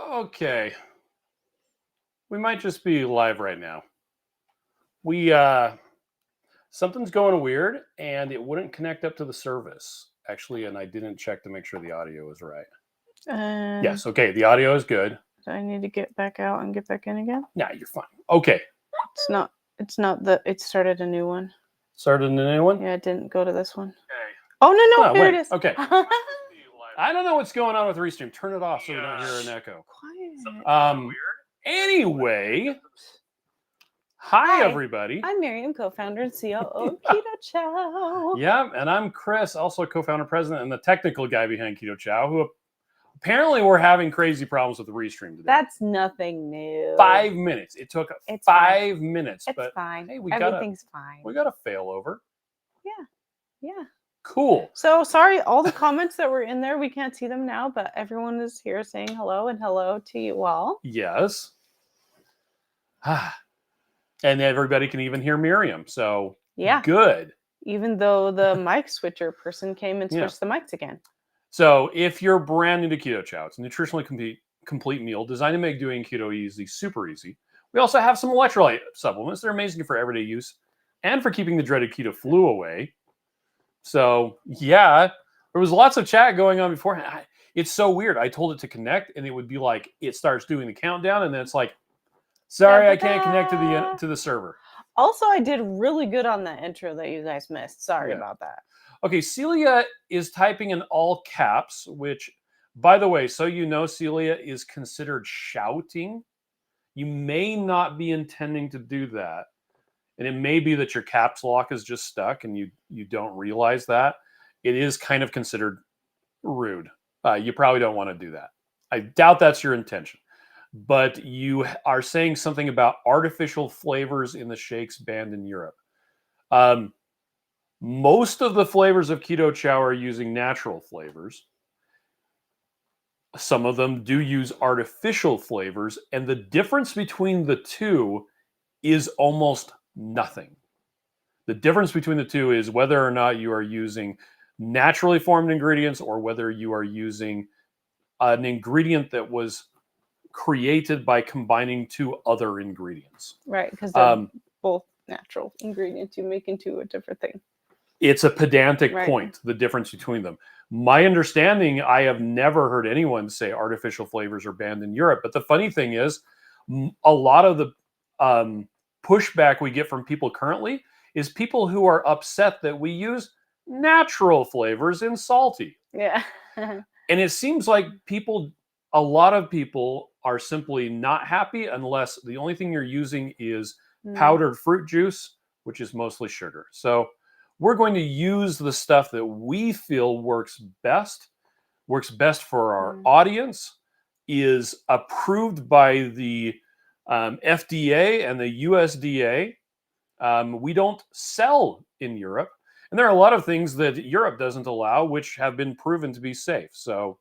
Okay. We might just be live right now. We something's going weird and it wouldn't connect up to the service. Actually, and I didn't check to make sure the audio was right. Yes, okay, the audio is good. Do I need to get back out and get back in again? Nah, you're fine. Okay. It's not it started a new one. Started a new one? Yeah, it didn't go to this one. Okay. Oh no, here wait. it is. Okay. I don't know what's going on with Restream. Turn it off so we don't hear an echo. Quiet. Anyway. Hi, everybody. I'm Miriam, co-founder and CEO of Keto Chow. Yeah, and I'm Chris, also co-founder, president, and the technical guy behind Keto Chow, who apparently we're having crazy problems with the Restream today. That's nothing new. 5 minutes. It took 5 minutes. It's but fine. Hey, Everything's fine. We got a failover. Yeah. Cool. So sorry, all the comments that were in there, we can't see them now, but everyone is here saying hello and hello to you all. Yes. And everybody can even hear Miriam. So yeah, good. Even though the mic switcher person came and switched the mics again. So if you're brand new to Keto Chow, it's a nutritionally complete meal designed to make doing keto easy, super easy. We also have some electrolyte supplements. They're amazing for everyday use and for keeping the dreaded keto flu away. So yeah, there was lots of chat going on beforehand. It's so weird. I told it to connect and it would be like, it starts doing the countdown and then it's like, sorry, I can't connect to the server. Also, I did really good on that intro that you guys missed. Sorry about that. Okay, Celia is typing in all caps, which, by the way, so you know, Celia is considered shouting. You may not be intending to do that. And it may be that your caps lock is just stuck and you don't realize that. It is kind of considered rude. You probably don't want to do that. I doubt that's your intention. But you are saying something about artificial flavors in the shakes banned in Europe. Most of the flavors of Keto Chow are using natural flavors. Some of them do use artificial flavors, and the difference between the two is almost nothing. The difference between the two is whether or not you are using naturally formed ingredients or whether you are using an ingredient that was created by combining two other ingredients. Right, because they're both natural ingredients. You make into a different thing. It's a pedantic point, the difference between them. My understanding, I have never heard anyone say artificial flavors are banned in Europe. But the funny thing is, a lot of the pushback we get from people currently is people who are upset that we use natural flavors in salty. Yeah. And it seems like a lot of people are simply not happy unless the only thing you're using is powdered fruit juice, which is mostly sugar. So we're going to use the stuff that we feel works best for our audience, is approved by the FDA and the USDA. We don't sell in Europe. And there are a lot of things that Europe doesn't allow, which have been proven to be safe. So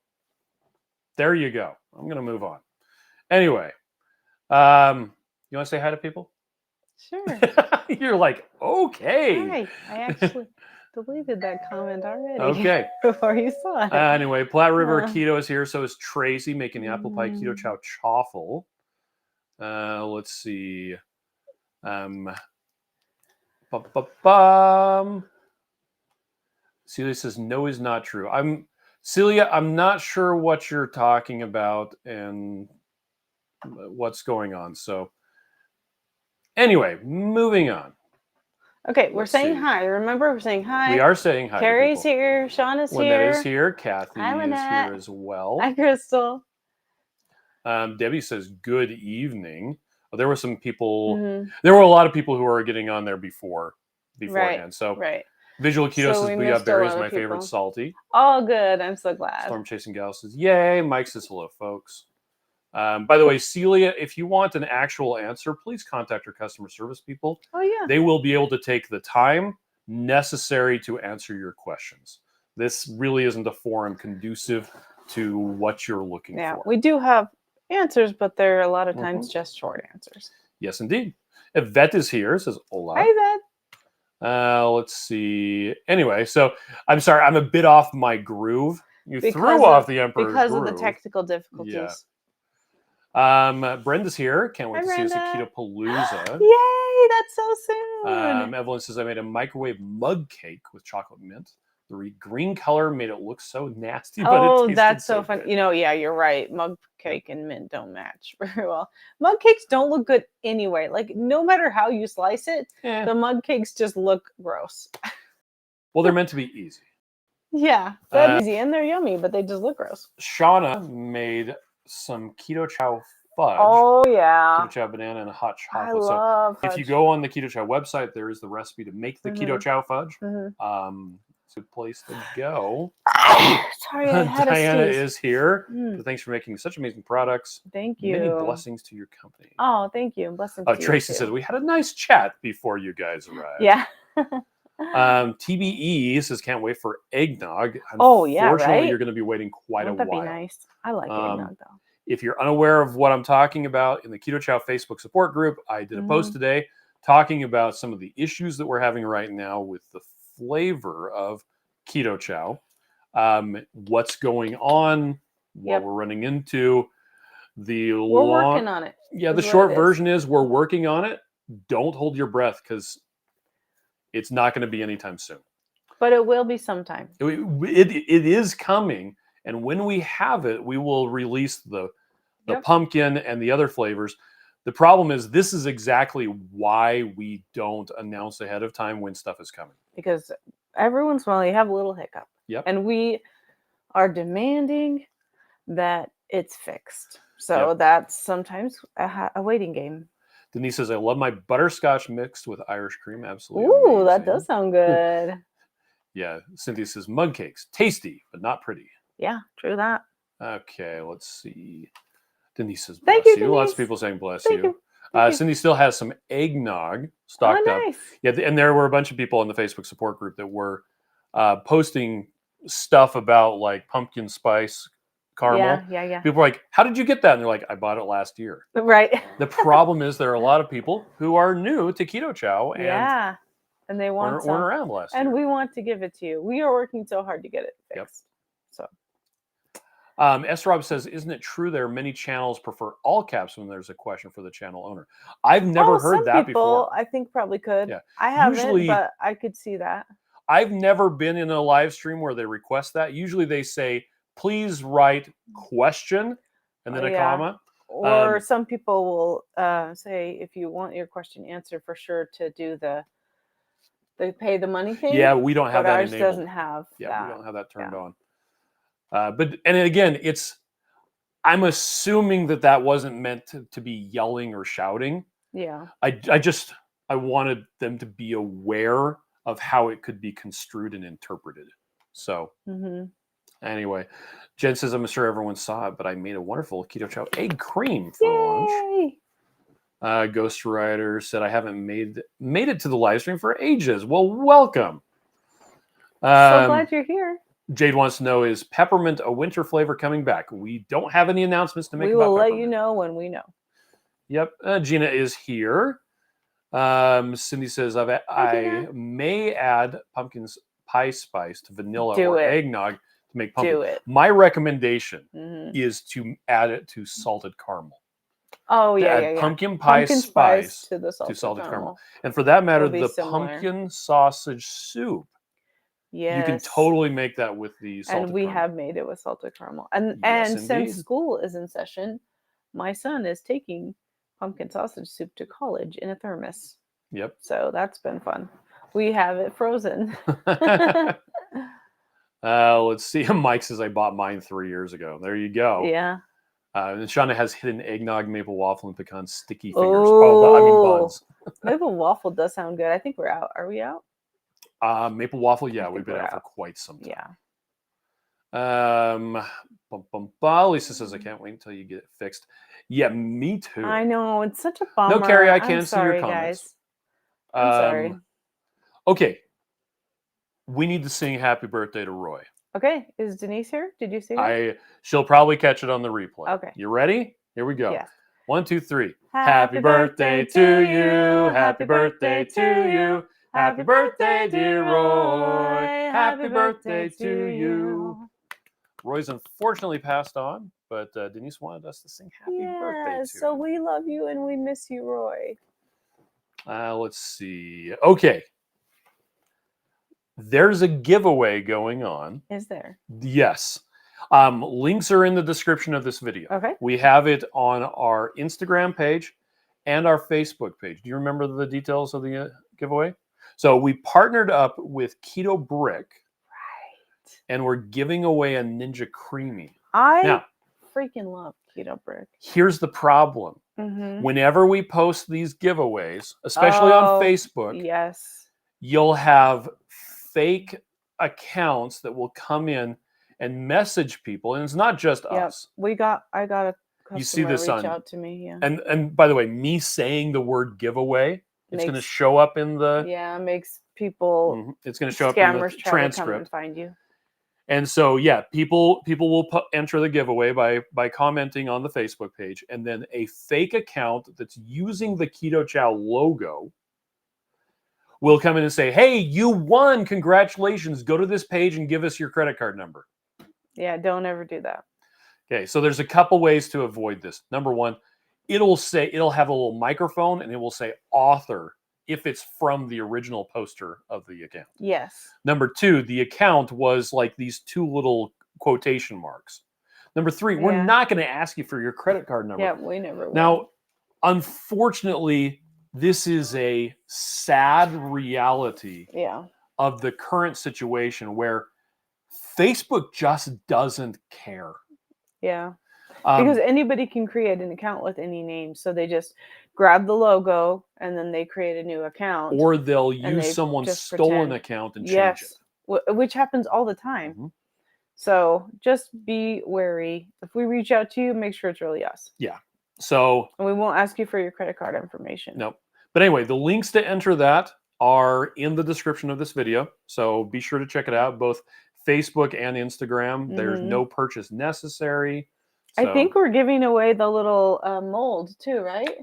there you go. I'm going to move on. Anyway, you want to say hi to people? Sure. You're like, okay. Hi. I actually deleted that comment already. Okay. Before you saw it. Anyway, Platte River Keto is here. So is Tracy making the apple pie Keto Chow chaffle. Let's see. Celia says, no is not true. Celia, I'm not sure what you're talking about and what's going on. So anyway, moving on. Okay, we're saying hi. Remember, we're saying hi. We are saying hi. Carrie's here. Sean is here. Lynette is here. Kathy is here as well. Hi, Crystal. Debbie says, good evening. Oh, there were some people. There were a lot of people who were getting on there beforehand. So Visual Keto says, Booyah Berry is my favorite salty. Oh, good. I'm so glad. Storm Chasing Gal says, yay. Mike says, hello, folks. By the way, Celia, if you want an actual answer, please contact your customer service people. Oh, yeah. They will be able to take the time necessary to answer your questions. This really isn't a forum conducive to what you're looking for. Yeah, we do have answers, but they're a lot of times just short answers. Yes, indeed. Yvette is here, says hola. Hi, Yvette. Let's see. Anyway, so I'm sorry, I'm a bit off my groove. You threw off the Emperor's because groove. of the technical difficulties. Yeah. Brenda's here. Can't wait Hi, to see us at Brenda. Keto Palooza. Yay, that's so soon. Evelyn says I made a microwave mug cake with chocolate mint. The green color made it look so nasty, but it tasted That's so fun. good. You know, yeah, you're right. Mug cake and mint don't match very well. Mug cakes don't look good anyway. Like, no matter how you slice it, the mug cakes just look gross. Well, they're meant to be easy. Yeah, they're easy and they're yummy, but they just look gross. Shauna made some Keto Chow fudge. Oh, yeah. Keto Chow banana and hot chocolate. I love fudge. If you go on the Keto Chow website, there is the recipe to make the Keto Chow fudge. It's a good place to go. Sorry, I had Diana a sneeze. is here. So thanks for making such amazing products. Thank you. Many blessings to your company. Oh, thank you. Blessings to Tracy you said we had a nice chat before you guys arrived. Yeah. TBE says can't wait for eggnog. Oh, yeah, Unfortunately, right? you're going to be waiting quite a while. That'd be nice. I like eggnog though. If you're unaware of what I'm talking about, in the Keto Chow Facebook support group, I did a post today talking about some of the issues that we're having right now with the flavor of Keto Chow, what's going on, what we're running into. We're working on it. Yeah, the short version is we're working on it. Don't hold your breath because it's not going to be anytime soon. But it will be sometime. It is coming. And when we have it, we will release the pumpkin and the other flavors. The problem is this is exactly why we don't announce ahead of time when stuff is coming. Because every once in a while you have a little hiccup. Yep. And we are demanding that it's fixed. So that's sometimes a waiting game. Denise says, I love my butterscotch mixed with Irish cream. Absolutely. Ooh, amazing. That does sound good. Yeah. Cynthia says, mug cakes. Tasty, but not pretty. Yeah, true that. Okay, let's see. Denise says, bless you. Denise. Lots of people saying bless Thank you. Cindy still has some eggnog stocked up. Nice. Yeah, and there were a bunch of people in the Facebook support group that were posting stuff about like pumpkin spice caramel. Yeah. People were like, how did you get that? And they're like, I bought it last year. Right. The problem is there are a lot of people who are new to Keto Chow and they want weren't around last year. And we want to give it to you. We are working so hard to get it fixed. So S. Rob says, isn't it true there are many channels prefer all caps when there's a question for the channel owner? I've never heard that before. I think probably could. Yeah. I haven't, but I could see that. I've never been in a live stream where they request that. Usually they say, please write question and then a comma. Or some people will say, if you want your question answered, for sure to do they pay the money thing. Yeah, we don't have that ours enabled. Doesn't have that. We don't have that turned on. And again, I'm assuming that wasn't meant to be yelling or shouting. Yeah. I wanted them to be aware of how it could be construed and interpreted. So anyway, Jen says, I'm sure everyone saw it, but I made a wonderful Keto Chow egg cream for lunch. Ghost Rider said, I haven't made it to the live stream for ages. Well, welcome. So glad you're here. Jade wants to know, is peppermint a winter flavor coming back? We don't have any announcements to make. We will let you know when we know. Yep. Gina is here. Cindy says, I may add pumpkin pie spice to vanilla or eggnog to make pumpkin. Do it. My recommendation is to add it to salted caramel. Oh, yeah. Pumpkin pie spice to the salted caramel. And for that matter, the pumpkin sausage soup. Yes. You can totally make that with the salted caramel. And we have made it with salted caramel. And since school is in session, my son is taking pumpkin sausage soup to college in a thermos. Yep. So that's been fun. We have it frozen. Let's see. Mike says, I bought mine 3 years ago. There you go. Yeah. And Shauna has hidden eggnog, maple waffle, and pecan sticky fingers. Buns. Maple waffle does sound good. I think we're out. Are we out? Maple waffle, yeah, we've been out for quite some time. Yeah. Lisa says, I can't wait until you get it fixed. Yeah, me too. I know. It's such a bummer. No, Carrie, I can't see your comments. Guys. I'm sorry. Okay. We need to sing happy birthday to Roy. Okay. Is Denise here? Did you see her? She'll probably catch it on the replay. Okay. You ready? Here we go. Yeah. 1, 2, 3. Happy birthday to you. Happy birthday to you. Happy birthday, dear Roy. Happy birthday to you. Roy's unfortunately passed on, but Denise wanted us to sing happy birthday to so him. we love you and we miss you, Roy. Let's see. Okay. There's a giveaway going on. Is there? Yes. Links are in the description of this video. Okay. We have it on our Instagram page and our Facebook page. Do you remember the details of the giveaway? So we partnered up with Keto Brick. Right. And we're giving away a Ninja Creami. I freaking love Keto Brick. Here's the problem. Whenever we post these giveaways, especially on Facebook, yes, you'll have fake accounts that will come in and message people, and it's not just us. I got a customer you see this reach out to me. Yeah. And by the way, me saying the word giveaway, it's going to show up in the makes people it's going to show up in the transcript. To come and find you. And so, people will enter the giveaway by commenting on the Facebook page, and then a fake account that's using the Keto Chow logo will come in and say, "Hey, you won! Congratulations! Go to this page and give us your credit card number." Yeah, don't ever do that. Okay, so there's a couple ways to avoid this. Number one, it'll have a little microphone, and it will say author if it's from the original poster of the account. Yes. Number two, the account was like these two little quotation marks. Number three, we're not going to ask you for your credit card number. Yeah, we never will. Now, unfortunately, this is a sad reality of the current situation where Facebook just doesn't care. Yeah. Because anybody can create an account with any name. So they just grab the logo and then they create a new account. Or they'll use someone's stolen account and change it. Which happens all the time. So just be wary. If we reach out to you, make sure it's really us. Yeah. So. And we won't ask you for your credit card information. Nope. But anyway, the links to enter that are in the description of this video. So be sure to check it out, both Facebook and Instagram. There's no purchase necessary. So, I think we're giving away the little mold too, right?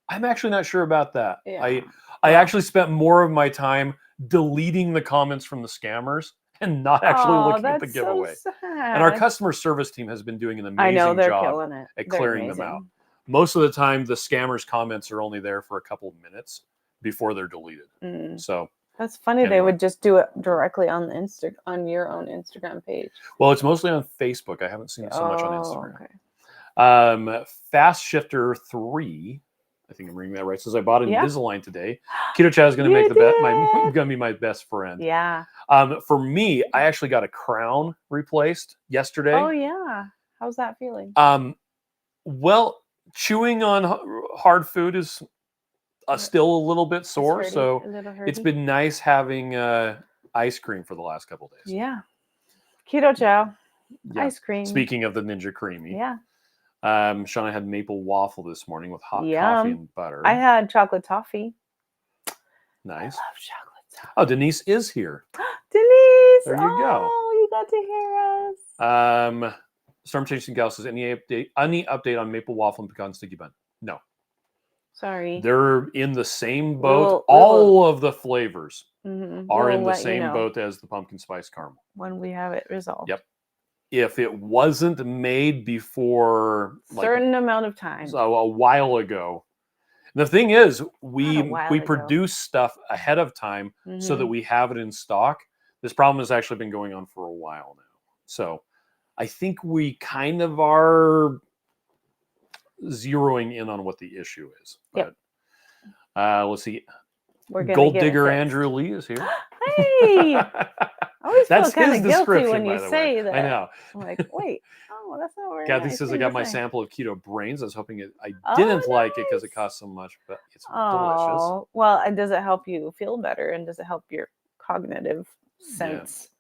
I'm actually not sure about that. Yeah. I actually spent more of my time deleting the comments from the scammers and not actually looking at the giveaway. So sad. And our customer service team has been doing an amazing job at clearing them out. Most of the time, the scammers' comments are only there for a couple of minutes before they're deleted. So that's funny. Anyway. They would just do it directly on on your own Instagram page. Well, it's mostly on Facebook. I haven't seen it so much on Instagram. Okay. Fast Shifter 3, I think I'm reading that right, says I bought Invisalign today. Keto Chow is going to make going to be my best friend. Yeah. For me, I actually got a crown replaced yesterday. Oh yeah. How's that feeling? Well, chewing on hard food is still a little bit sore, so it's been nice having ice cream for the last couple days. Yeah. Keto Chow. Ice cream. Speaking of the Ninja Creami. Yeah. Shauna had maple waffle this morning with hot coffee and butter. I had chocolate toffee. Nice. I love chocolate toffee. Oh, Denise is here. Denise! There you go. Oh, you got to hear us. Storm Chasing Gal says, any update on maple waffle and pecan sticky bun? No. Sorry. They're in the same boat. All of the flavors are in the same boat as the pumpkin spice caramel. When we have it resolved. Yep. If it wasn't made before certain amount of time, a while ago. The thing is, we produce stuff ahead of time so that we have it in stock. This problem has actually been going on for a while now. So I think we kind of are zeroing in on what the issue is. But let's see. Gold Digger Andrew Lee is here. Hey! I always feel kind of guilty when you say that. I know. I'm like, wait, that's not where. Kathy says I got my sample of keto brains. I was hoping I didn't like it because it costs so much, but it's delicious. Well, and does it help you feel better? And does it help your cognitive sense?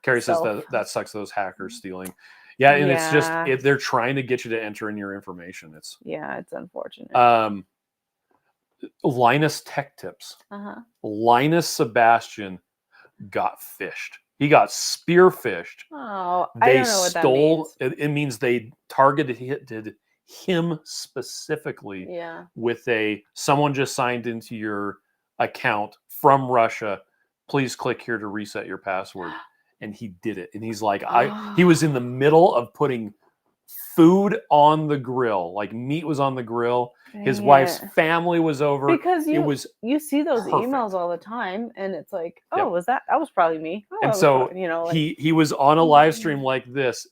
Carrie says that sucks. Those hackers stealing. Yeah, and it's just they're trying to get you to enter in your information. It's unfortunate. Linus Tech Tips. Linus Sebastian got fished. He got spearfished. Oh, I don't know what that means. It means they targeted him specifically with someone just signed into your account from Russia. Please click here to reset your password. and he did it. And he's like, he was in the middle of putting food on the grill, like meat was on the grill. His wife's family was over. Because you see those emails all the time, and it's like, oh, that was probably me. Oh, and so probably, you know, like, he was on a live stream like this,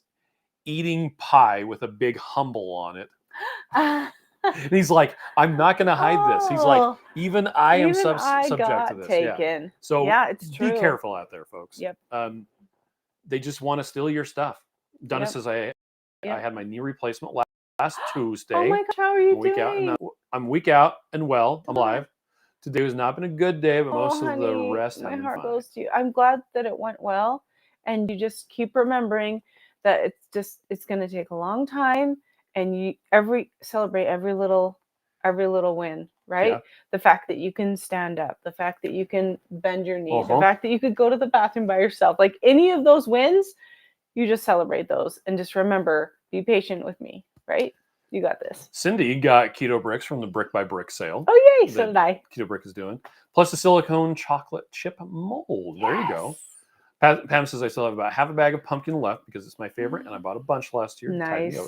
eating pie with a big humble on it. And he's like, I'm not going to hide this. He's like, even I am subject to this. Taken. Yeah. So yeah, it's true. Be careful out there, folks. Yep. They just want to steal your stuff. Donna says, I had my knee replacement last Tuesday. Oh my gosh, how are you doing? I'm weak out and well. I'm alive. Today has not been a good day, but most of the rest my have been heart fine. goes to you. I'm glad that it went well, and you just keep remembering that it's going to take a long time, and you celebrate every little win, right? Yeah. The fact that you can stand up, the fact that you can bend your knee, the fact that you could go to the bathroom by yourself, like any of those wins, you just celebrate those and just remember, be patient with me, right? You got this. Cindy got keto bricks from the Brick by Brick sale. Oh, yay. So did I. Keto Brick is doing. Plus the silicone chocolate chip mold. There you go. Pam says, I still have about half a bag of pumpkin left because it's my favorite, and I bought a bunch last year. Nice.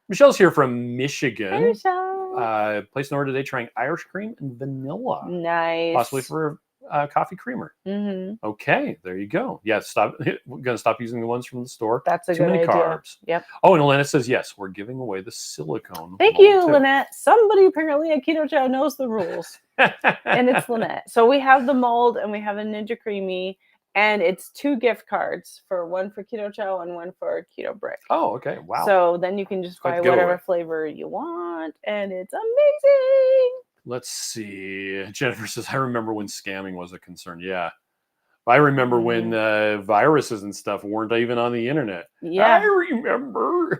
Michelle's here from Michigan. Hi, Michelle. Placed an order today trying Irish cream and vanilla. Nice. Possibly for coffee creamer. Mm-hmm. Okay, there you go. Yeah, we're going to stop using the ones from the store. That's a Too good many idea. carbs. Yep. Oh, and Elena says, yes, we're giving away the silicone. Thank you, Lynette. Somebody apparently at Keto Chow knows the rules. And it's Lynette. So we have the mold and we have a Ninja Creami, and it's 2 gift cards, one for Keto Chow and one for Keto Brick. Oh, okay. Wow. So then you can just buy whatever flavor you want, and it's amazing. Let's see. Jennifer says, I remember when scamming was a concern. Yeah. I remember when viruses and stuff weren't even on the internet. Yeah. I remember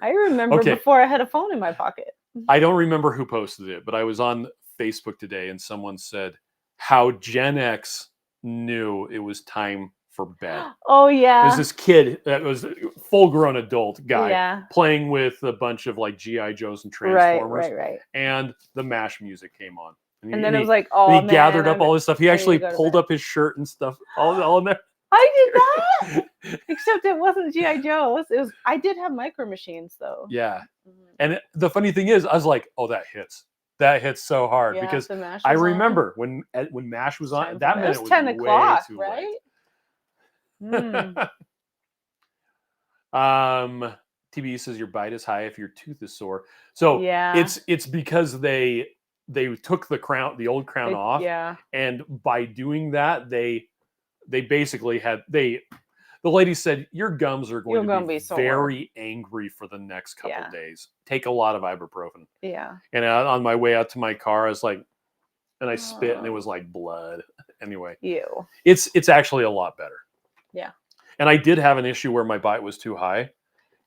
before I had a phone in my pocket. I don't remember who posted it, but I was on Facebook today and someone said how Gen X knew it was time for bed. Oh, yeah. There's this kid that was a full-grown adult guy playing with a bunch of like G.I. Joes and Transformers. Right. And the MASH music came on. And then it was like, oh, he gathered up all this stuff. He actually pulled up his shirt and stuff all in there. I did that. Except it wasn't G.I. Joe's. I did have micro machines though. Yeah. And the funny thing is, I was like, oh, that hits. That hits so hard because I remember when MASH was on, that meant it was 10 o'clock, right? TB says your bite is high if your tooth is sore. So it's because they took the old crown off. Yeah. And by doing that, they basically the lady said, your gums are going to be very angry for the next couple of days. Take a lot of ibuprofen. Yeah. And on my way out to my car, I was like, and I spit and it was like blood. Anyway. Ew. It's actually a lot better. Yeah. And I did have an issue where my bite was too high.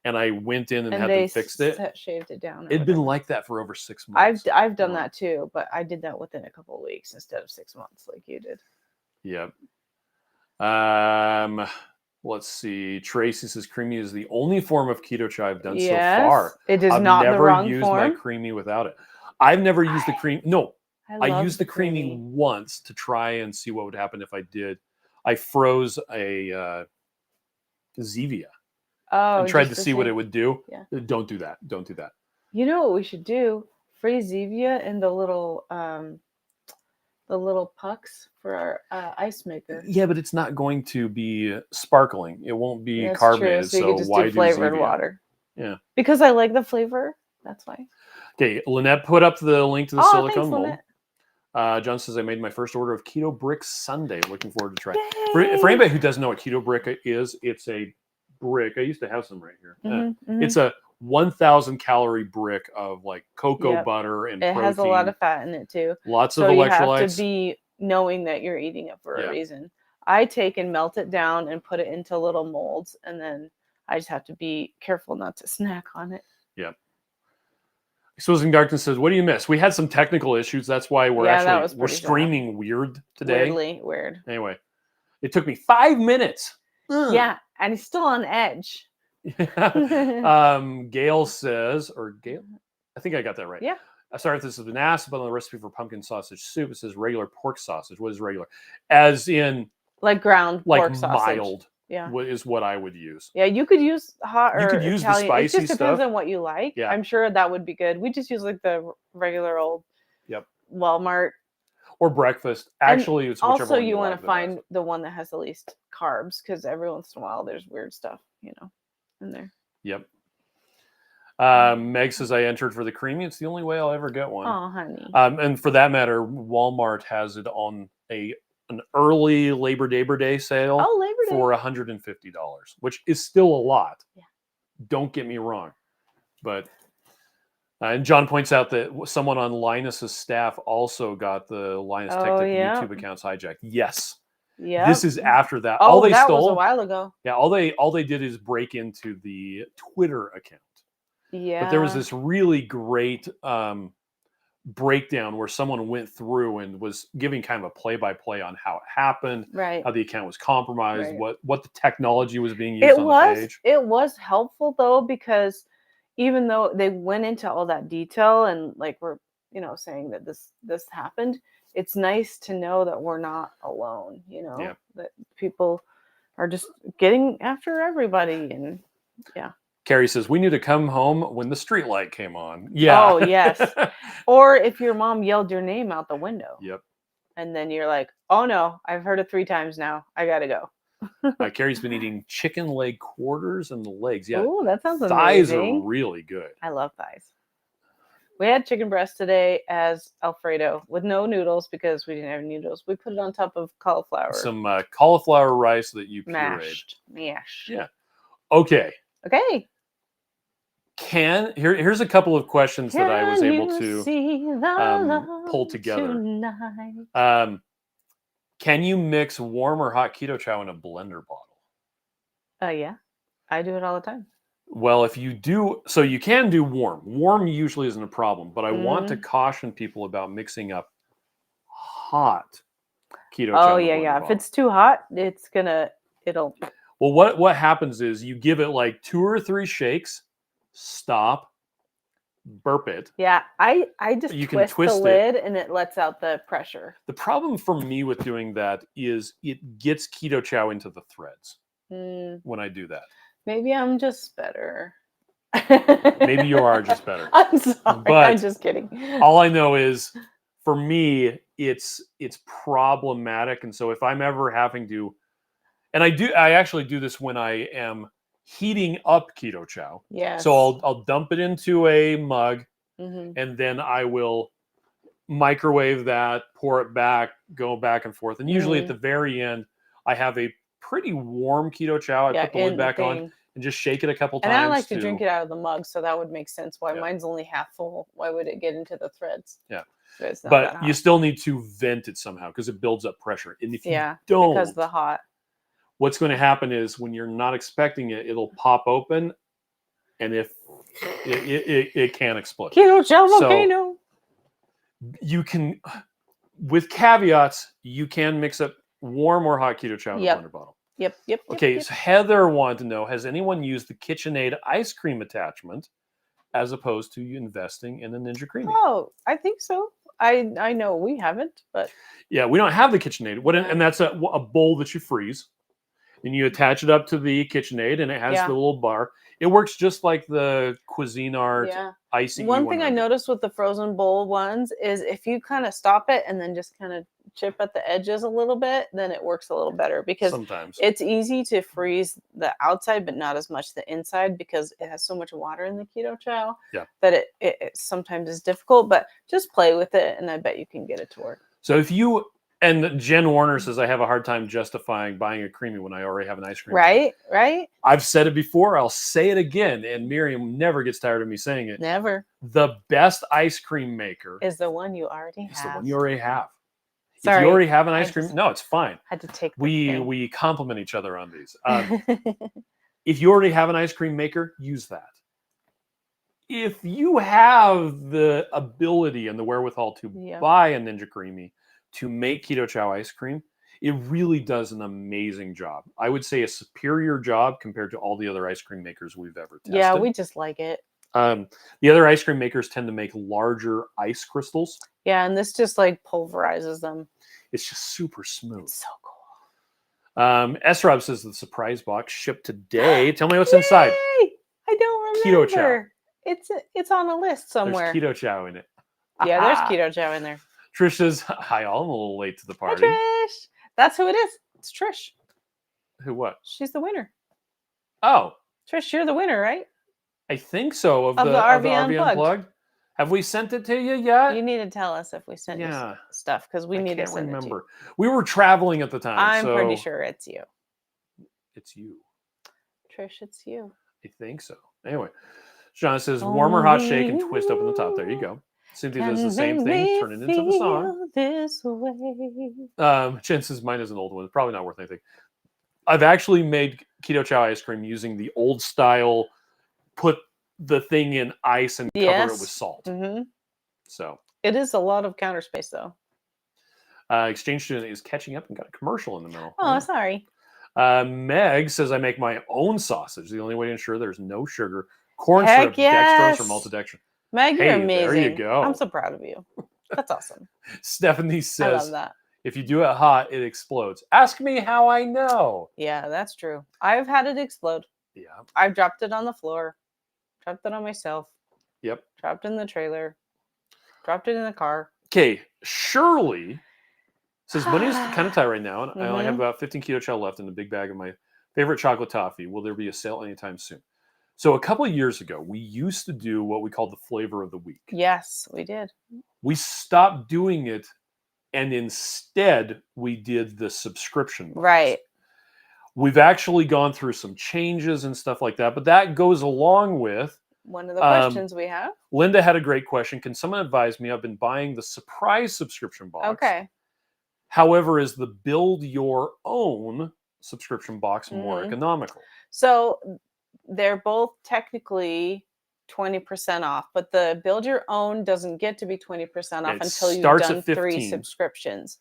And I went in and had them fixed it. Shaved it down. It'd been like that for over 6 months. I've done that too, but I did that within a couple of weeks instead of 6 months like you did. Yep. Let's see. Tracy says creamy is the only form of Keto Chow I've done so far. It is not the wrong form. I've never used my creamy without it. I've never used the cream. No, I used the creamy once to try and see what would happen if I did. I froze a Zevia. Oh, and tried to see what it would do. Yeah. Don't do that. Don't do that. You know what we should do? Freeze Zevia in the little pucks for our ice maker. Yeah, but it's not going to be sparkling. It won't be carbonated. So you could just do flavored water. Yeah. Because I like the flavor. That's why. Okay, Lynette put up the link to the silicone mold. Lynette. John says, I made my first order of Keto Brick Sunday. Looking forward to trying. For anybody who doesn't know what Keto Brick is, it's a brick. I used to have some right here. It's a 1,000 calorie brick of like cocoa butter and protein. It has a lot of fat in it too. Lots of electrolytes. So you have to be knowing that you're eating it for a reason. I take and melt it down and put it into little molds, and then I just have to be careful not to snack on it. Yep. Exposing Darkness says, what do you miss? We had some technical issues. That's why we're streaming weird today. Weirdly weird. Anyway, it took me 5 minutes. Yeah, and he's still on edge. Gail says, I think I got that right. Yeah. Sorry if this has been asked, but on the recipe for pumpkin sausage soup, it says regular pork sausage. What is regular? As in like ground pork sausage. Mild. is what I would use. Yeah, you could use hot or You could use Italian. the It spicy just depends stuff. on what you like. Yeah. I'm sure that would be good. We just use like the regular old Walmart. Or breakfast. Actually, it's whichever also one you want like to find the one that has the least carbs, because every once in a while there's weird stuff, in there. Yep. Meg says, I entered for the creamy. It's the only way I'll ever get one. Oh, honey. And for that matter, Walmart has it on an early Labor Day sale for $150, which is still a lot. Yeah. Don't get me wrong. But and John points out that someone on Linus's staff also got the Linus Tech Tip YouTube accounts hijacked. Yes. Yeah. This is after that. Oh, that was a while ago. Yeah, all they did is break into the Twitter account. Yeah. But there was this really great breakdown where someone went through and was giving kind of a play-by-play on how it happened, right, how the account was compromised, what the technology was being used on the page. It was helpful though, because even though they went into all that detail and like we're saying that this happened, it's nice to know that we're not alone. That people are just getting after everybody, and Carrie says, we need to come home when the street light came on. Yeah. Oh, yes. Or if your mom yelled your name out the window. Yep. And then you're like, oh no, I've heard it 3 times now. I got to go. Carrie's been eating chicken leg quarters and the legs. Yeah. Oh, that sounds amazing. Thighs are really good. I love thighs. We had chicken breast today as Alfredo with no noodles because we didn't have noodles. We put it on top of cauliflower. Some cauliflower rice that you pureed. Mashed. Yeah. Okay. Okay. Here's a couple of questions that I was able to pull together. Can you mix warm or hot Keto Chow in a blender bottle? Yeah. I do it all the time. Well, if you do, so you can do warm. Warm usually isn't a problem, but I want to caution people about mixing up hot Keto Chow. Oh, yeah. If it's too hot, it'll. Well, what happens is you give it like 2 or 3 shakes, stop, burp it. Yeah, I just twist the lid and it lets out the pressure. The problem for me with doing that is it gets Keto Chow into the threads when I do that. Maybe I'm just better. Maybe you are just better. I'm sorry. But I'm just kidding. All I know is, for me, it's problematic, and so if I'm ever having to, and I actually do this when I am heating up Keto Chow. Yeah. So I'll dump it into a mug, and then I will microwave that, pour it back, go back and forth, and usually at the very end, I have a pretty warm Keto Chow. I put the lid back on and just shake it a couple times. And I like to drink it out of the mug, so that would make sense. Why mine's only half full? Why would it get into the threads? Yeah. So it's not but you still need to vent it somehow because it builds up pressure. And if you don't, because of the hot, what's going to happen is when you're not expecting it, it'll pop open, and if it can explode. Keto Chow volcano. You can, with caveats, you can mix up warm or hot Keto Chow in a blender bottle. Yep. Okay, so Heather wanted to know, has anyone used the KitchenAid ice cream attachment as opposed to investing in a Ninja Creami? Oh, I think so. I know we haven't, but yeah, we don't have the KitchenAid. And that's a bowl that you freeze, and you attach it up to the KitchenAid, and it has the little bar. It works just like the Cuisinart icy. One thing I noticed with the frozen bowl ones is if you kind of stop it and then just kind of chip at the edges a little bit, then it works a little better, because sometimes it's easy to freeze the outside but not as much the inside, because it has so much water in the Keto Chow that it sometimes is difficult. But just play with it, and I bet you can get it to work. So if you, and Jen Warner says, I have a hard time justifying buying a creamy when I already have an ice cream. Right. I've said it before. I'll say it again. And Miriam never gets tired of me saying it. Never. The best ice cream maker is the one you already have. It's the one you already have. Sorry, if you already have an ice cream, no, it's fine. Had to take. We compliment each other on these. If you already have an ice cream maker, use that. If you have the ability and the wherewithal to buy a Ninja Creami to make Keto Chow ice cream, it really does an amazing job. I would say a superior job compared to all the other ice cream makers we've ever tested. Yeah, we just like it. The other ice cream makers tend to make larger ice crystals. Yeah, and this just like pulverizes them. It's just super smooth. It's so S-Rob says the surprise box shipped today. Tell me what's inside. Yay! I don't Keto Chow. remember. It's on a list somewhere. There's Keto Chow in it. Yeah, there's Keto Chow in there. Trish says, hi all, I'm a little late to the party. Hi, Trish. That's who it is. It's Trish. Who, what? She's the winner. Oh. Trish, you're the winner, right? I think so. Of the RV RV Unplugged. Have we sent it to you yet? You need to tell us if we sent you stuff, because we need to send it to you. We were traveling at the time. I'm pretty sure it's you. It's you. Trish, it's you. I think so. Anyway, John says, warm or hot shake and twist open the top. There you go. Cynthia does the same thing. Turn it into the song. This way. Jen says, mine is an old one. It's probably not worth anything. I've actually made Keto Chow ice cream using the old style, put the thing in ice and cover it with salt. So it is a lot of counter space, though. Exchange Student is catching up and got a commercial in the middle. Oh, sorry. Meg says, I make my own sausage. The only way to ensure there's no sugar, corn syrup, dextrose, or maltodextrin. Meg, you're amazing. There you go. I'm so proud of you. That's awesome. Stephanie says, I love that. If you do it hot, it explodes. Ask me how I know. Yeah, that's true. I've had it explode. Yeah. I've dropped it on the floor. Dropped it on myself. Yep. Dropped it in the trailer. Dropped it in the car. Okay. Shirley says, money's kind of tight right now, and I only have about 15 Keto Chow left in the big bag of my favorite chocolate toffee. Will there be a sale anytime soon? So a couple of years ago, we used to do what we called the flavor of the week. Yes, we did. We stopped doing it, and instead we did the subscription box. Right. We've actually gone through some changes and stuff like that, but that goes along with one of the questions we have. Linda had a great question. Can someone advise me? I've been buying the surprise subscription box. Okay. However, is the build your own subscription box more economical? So they're both technically 20% off, but the build your own doesn't get to be 20% off until you've done 3 subscriptions.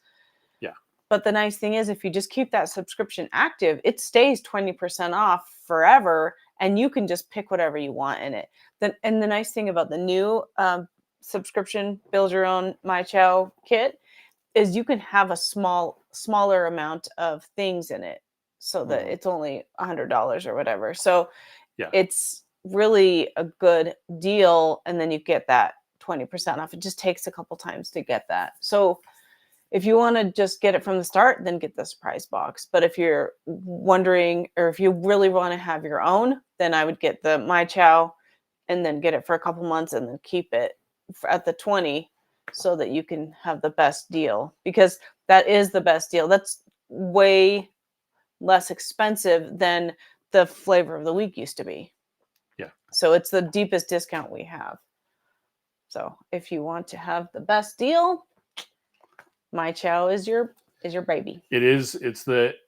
Yeah. But the nice thing is, if you just keep that subscription active, it stays 20% off forever, and you can just pick whatever you want in it. And the nice thing about the new subscription build your own My Chow kit is you can have a smaller amount of things in it, so that it's only $100 or whatever. So it's really a good deal, and then you get that 20% off. It just takes a couple times to get that. So if you want to just get it from the start, then get the surprise box. But if you're wondering, or if you really want to have your own, then I would get the My Chow and then get it for a couple months and then keep it at the 20 so that you can have the best deal, because that is the best deal. That's way less expensive than the flavor of the week used to be. Yeah. So it's the deepest discount we have. So if you want to have the best deal, My Chow is your baby. It is.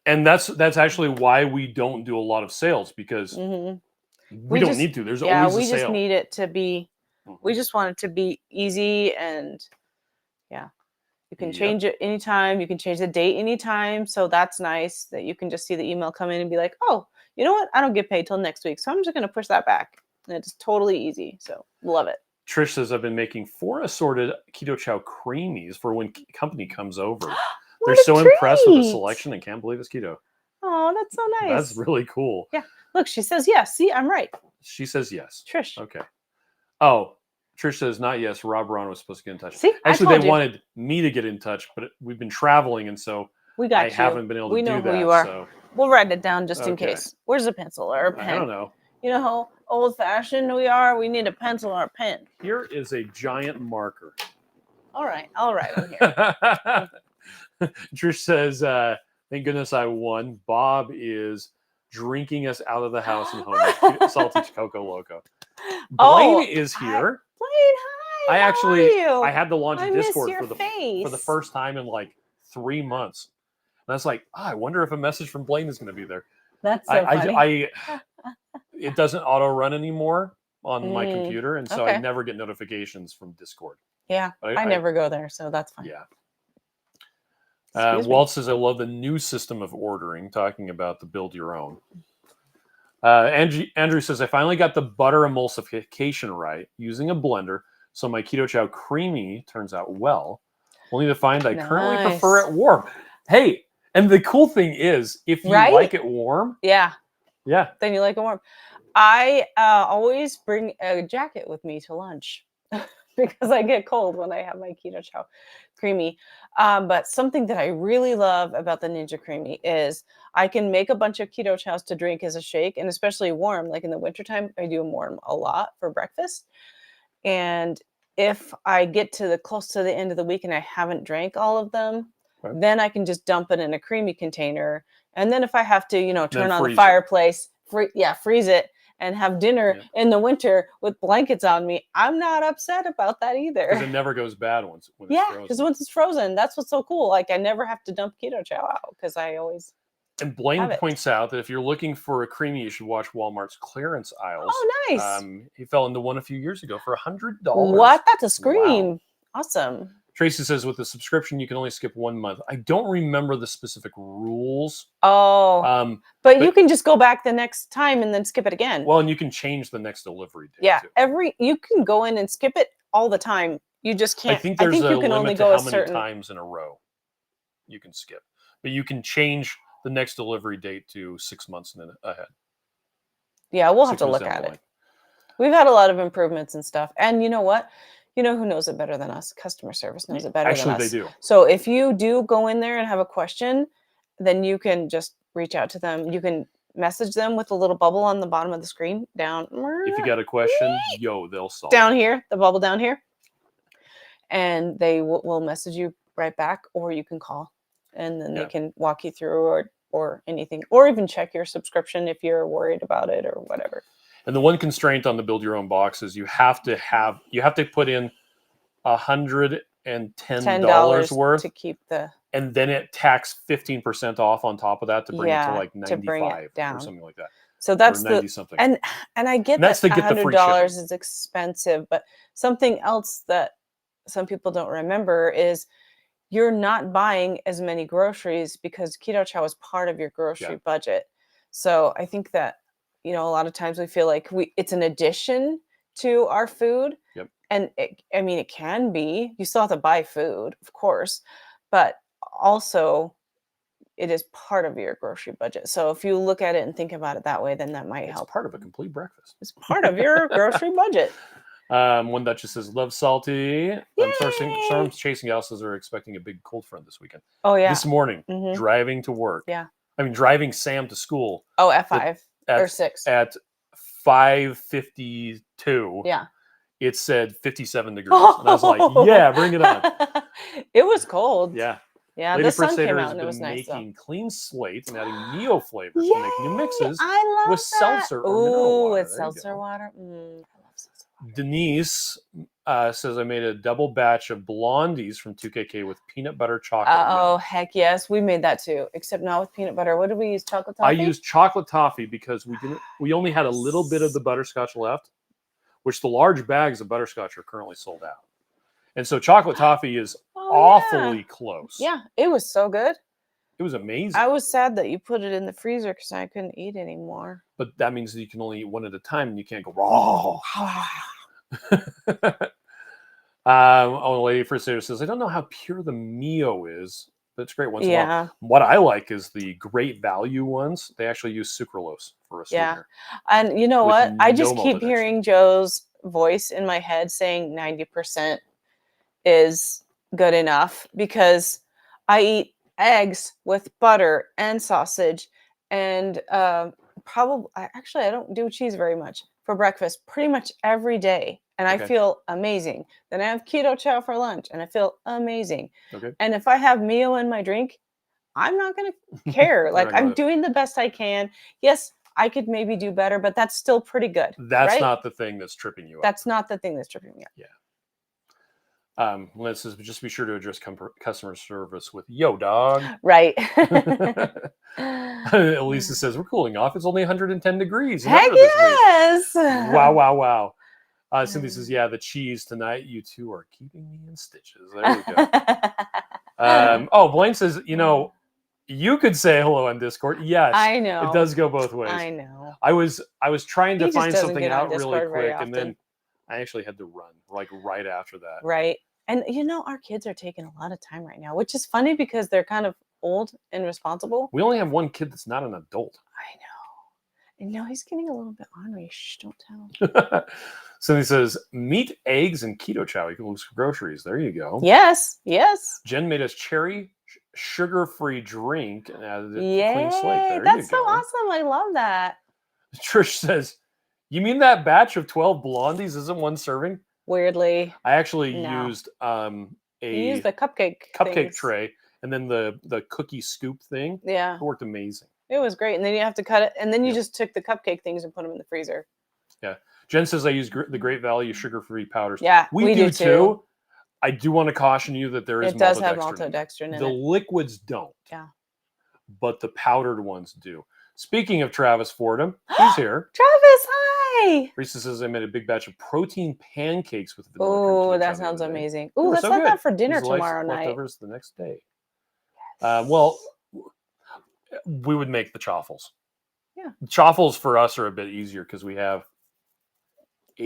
And that's actually why we don't do a lot of sales, because we don't need to. There's always a sale. We just need it to be. We just want it to be easy, and you can change it anytime. You can change the date anytime. So that's nice that you can just see the email come in and be like, oh, you know what? I don't get paid till next week, so I'm just going to push that back. And it's totally easy. So love it. Trish says, I've been making 4 assorted Keto Chow creamies for when company comes over. They're so impressed with the selection and can't believe it's keto. Oh, that's so nice. That's really cool. Yeah. Look, she says yes. See, I'm right. She says yes. Trish. Okay. Oh, Trish says not yes. Rob Ron was supposed to get in touch. See, actually, they wanted me to get in touch, but we've been traveling, and so I haven't been able to do that. We know who you are. So. We'll write it down just in case. Where's a pencil or a pen? I don't know. You know how old-fashioned we are? We need a pencil or a pen. Here is a giant marker. All right. I'll write on here. Trish says, thank goodness I won. Bob is drinking us out of the house and home. Salty Coco Loco. Blaine is here. Blaine, hi. I had to launch Discord for the first time in like 3 months. And I was like, I wonder if a message from Blaine is going to be there. That's so funny. It doesn't auto run anymore on my computer, and so I never get notifications from Discord. Yeah, I never go there, so that's fine. Yeah. Walt says, I love the new system of ordering, talking about the build your own. Andrew says, I finally got the butter emulsification right using a blender, so my Keto Chow creamy turns out well. Only to find I currently prefer it warm. Hey, And the cool thing is, if you like it warm, yeah, yeah, then you like it warm. I always bring a jacket with me to lunch because I get cold when I have my Keto Chow Creamy. But something that I really love about the Ninja Creami is I can make a bunch of Keto Chows to drink as a shake, and especially warm. Like in the wintertime, I do them warm a lot for breakfast. And if I get to the close to the end of the week and I haven't drank all of them, right. then I can just dump it in a creamy container. And then if I have to, turn on the freeze fireplace, freeze it and have dinner in the winter with blankets on me, I'm not upset about that either. Because it never goes bad when it's frozen. Because once it's frozen, that's what's so cool. Like I never have to dump Keto Chow out because I always. And Blaine points out that if you're looking for a creamy, you should watch Walmart's clearance aisles. Oh, nice. He fell into one a few years ago for $100. What? That's a scream. Wow. Awesome. Tracy says with the subscription, you can only skip 1 month. I don't remember the specific rules. Oh, but you can just go back the next time and then skip it again. Well, and you can change the next delivery date. Yeah, too. You can go in and skip it all the time. You just can't. I think there's you can only go how many times in a row you can skip, but you can change the next delivery date to 6 months ahead. Yeah, we'll have to look at it. We've had a lot of improvements and stuff. And you know what? You know who knows it better than us? Customer service knows it better than us. Actually, they do. So if you do go in there and have a question, then you can just reach out to them. You can message them with a little bubble on the bottom of the screen down. If you got a question, they'll solve down it. Here, the bubble down here. And they will message you right back, or you can call and then they can walk you through or anything, or even check your subscription if you're worried about it or whatever. And the one constraint on the build your own box is you have to put in $110 worth to keep the, and then it tax 15% off on top of that to bring it to like 95 down. Or something like that. So that's the something. And I get that's that to get $100 is expensive, but something else that some people don't remember is you're not buying as many groceries because Keto Chow is part of your grocery budget. So I think that, a lot of times we feel like it's an addition to our food. Yep. And it can be. You still have to buy food, of course, but also it is part of your grocery budget. So if you look at it and think about it that way, then that might help. It's part of a complete breakfast. It's part of your grocery budget. One Duchess says, love salty. Some chasing houses are expecting a big cold front this weekend. Oh, yeah. This morning, driving to work. Yeah. Driving Sam to school. Oh, at 5 or 6. At 5:52. Yeah. It said 57 degrees. And I was like, yeah, bring it on. It was cold. Yeah. Yeah, Lady the sun Crusader came out has and it been was nice. making clean slates and adding neo flavors to make new mixes with seltzer or mineral water. With seltzer water. I love seltzer water. Denise says, I made a double batch of blondies from 2KK with peanut butter chocolate milk. Milk. Heck yes. We made that too, except not with peanut butter. What did we use? Chocolate toffee? I used chocolate toffee because we only had a little bit of the butterscotch left, which the large bags of butterscotch are currently sold out. And so chocolate toffee is awfully close. Yeah, it was so good. It was amazing. I was sad that you put it in the freezer because I couldn't eat anymore. But that means that you can only eat one at a time and you can't go raw. Lady Crusader says, I don't know how pure the Mio is, but it's great once in a while. What I like is the great value ones. They actually use sucralose for a sweetener. And you know what? I just keep hearing Joe's voice in my head saying 90% is good enough because I eat eggs with butter and sausage and I don't do cheese very much for breakfast pretty much every day. And I feel amazing. Then I have Keto Chow for lunch and I feel amazing. And if I have Mio in my drink, I'm not going to care. Like I'm doing the best I can. Yes, I could maybe do better, but that's still pretty good. That's not the thing that's tripping you up. That's not the thing that's tripping me up. Yeah. Liz says, just be sure to address customer service with "Yo, dog." Right. Elisa says, we're cooling off. It's only 110 degrees. Heck yes. Wow. Cindy says, yeah, the cheese tonight. You two are keeping me in stitches. There we go. Blaine says, you could say hello on Discord. Yes, I know. It does go both ways. I know. I was trying to find something out Discord really quick, and then I actually had to run right after that. Right. And our kids are taking a lot of time right now, which is funny because they're kind of old and responsible. We only have one kid that's not an adult. I know. And now he's getting a little bit ornery. Shh, don't tell. So he says, meat, eggs, and Keto Chow equals groceries. There you go. Yes, yes. Jen made us cherry sugar-free drink and added it to clean slate. Yay, There that's you so go. awesome. I love that. Trish says, you mean that batch of 12 blondies isn't one serving? Weirdly. I actually No. used You use the cupcake things. tray and then the cookie scoop thing. Yeah. It worked amazing. It was great. And then you have to cut it. And then you Yep. just took the cupcake things and put them in the freezer. Yeah. Jen says I use the Great Value sugar-free powders. Yeah, we do too. I do want to caution you that there is It does have maltodextrin. maltodextrin in The it. liquids don't. Yeah. But the powdered ones do. Speaking of Travis Fordham, he's here. Travis, hi. Risa says I made a big batch of protein pancakes with vanilla cream Oh, cheese that the sounds other day. amazing. They Oh, were let's so have good. that for dinner These tomorrow night. leftovers the next day. Well, we would make the chaffles. Yeah. Chaffles for us are a bit easier because we have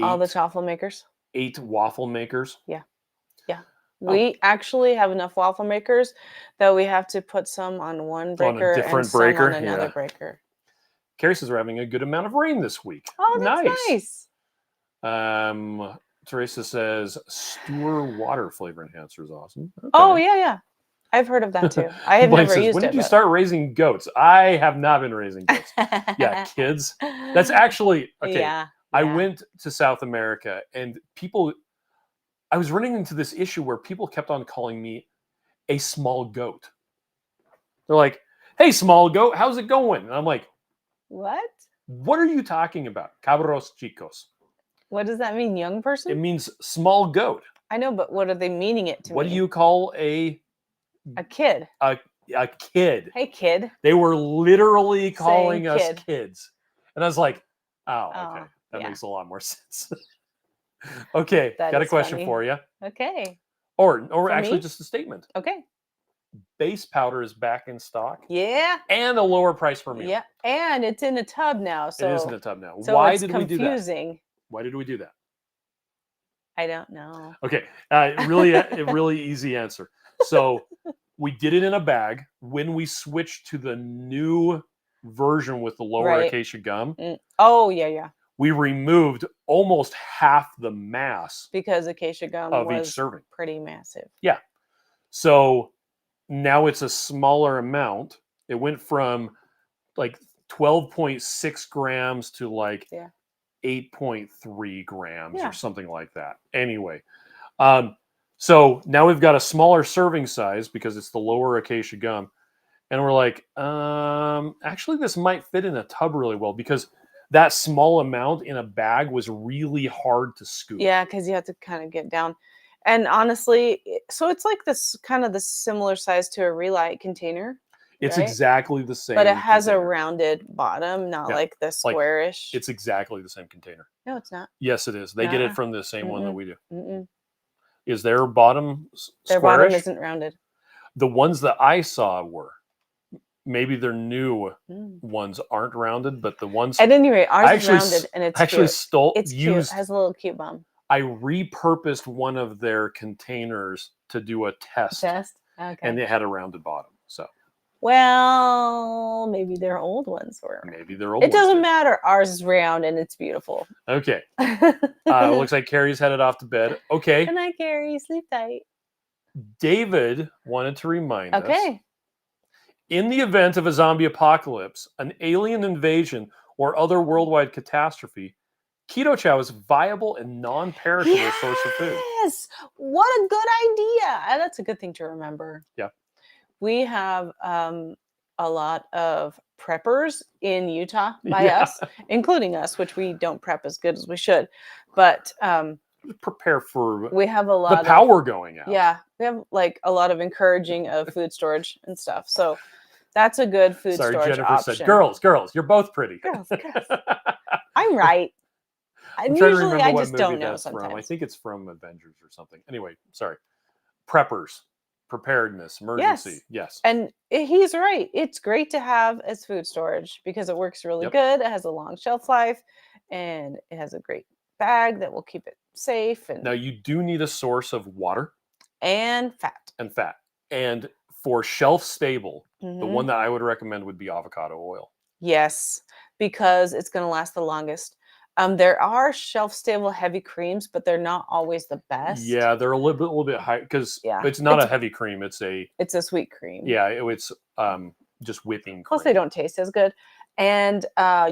all the chaffle makers. 8 waffle makers. Yeah. Yeah. We actually have enough waffle makers that we have to put some on one breaker different and some breaker, on another yeah. breaker. Carrie says we're having a good amount of rain this week. Oh, that's nice. Teresa says Stewart water flavor enhancer is awesome. Okay. Oh, yeah. I've heard of that too. I have Blaine never says, used when it. did you start raising goats? I have not been raising goats. Yeah, kids. That's actually, okay. Yeah. I went to South America and I was running into this issue where people kept on calling me a small goat. They're like, hey, small goat, how's it going? And I'm like, what are you talking about? Cabros chicos. What does that mean? Young person? It means small goat. I know, but what are they meaning it to What mean? do you call a kid? A kid. Hey, kid. They were literally calling us kid. kids. And I was like, oh, okay. That makes a lot more sense. Okay, got a question for you. Okay. Or actually just a statement. Okay. Base powder is back in stock. Yeah. And a lower price per meal. Yeah. And it's in a tub now. So it is in a tub now. So why it's did confusing. we do that? Why did we do that? I don't know. Okay. Really easy answer. So we did it in a bag. When we switched to the new version with the lower acacia gum. Oh, yeah. We removed almost half the mass because acacia gum of was each serving. Pretty massive. Yeah. So now it's a smaller amount. It went from like 12.6 grams to like 8.3 grams or something like that. Anyway, so now we've got a smaller serving size because it's the lower acacia gum. And we're like, actually, this might fit in a tub really well because that small amount in a bag was really hard to scoop. Yeah, because you have to kind of get down. And honestly, so it's like this kind of the similar size to a Relight container. It's exactly the same. But it has a rounded bottom, not like the squarish. It's exactly the same container. No, it's not. Yes, it is. They get it from the same one that we do. Is their bottom squarish? Their bottom isn't rounded. The ones that I saw were. Maybe their new ones aren't rounded, but the ones at any rate, ours is rounded and it's cute. It's cute. It has a little cute bum. I repurposed one of their containers to do a test. Okay. And it had a rounded bottom. So well, maybe their old ones were. Maybe they're old. It doesn't matter. Ours is round and it's beautiful. Okay. Looks like Carrie's headed off to bed. Okay. Good night, Carrie. Sleep tight. David wanted to remind us. In the event of a zombie apocalypse, an alien invasion, or other worldwide catastrophe, Keto Chow is a viable and non-perishable source of food. Yes! What a good idea! That's a good thing to remember. Yeah. We have a lot of preppers in Utah by us, including us, which we don't prep as good as we should. But prepare for we have a lot the power going out. Yeah. We have like a lot of encouraging of food storage and stuff. So that's a good food storage Jennifer option. Said, girls, you're both pretty. Girls. I'm right. Usually I just don't know sometimes. I think it's from Avengers or something. Anyway, sorry. Preppers, preparedness, emergency. Yes. And he's right. It's great to have as food storage because it works really good. It has a long shelf life and it has a great bag that will keep it safe. And now you do need a source of water and fat. And for shelf stable, the Mhm. one that I would recommend would be avocado oil. Yes, because it's going to last the longest. There are shelf stable heavy creams, but they're not always the best. Yeah, they're a little bit high because Yeah, it's not a heavy cream. It's a sweet cream. yeah, it's just whipping Plus, they cream. don't taste as good. And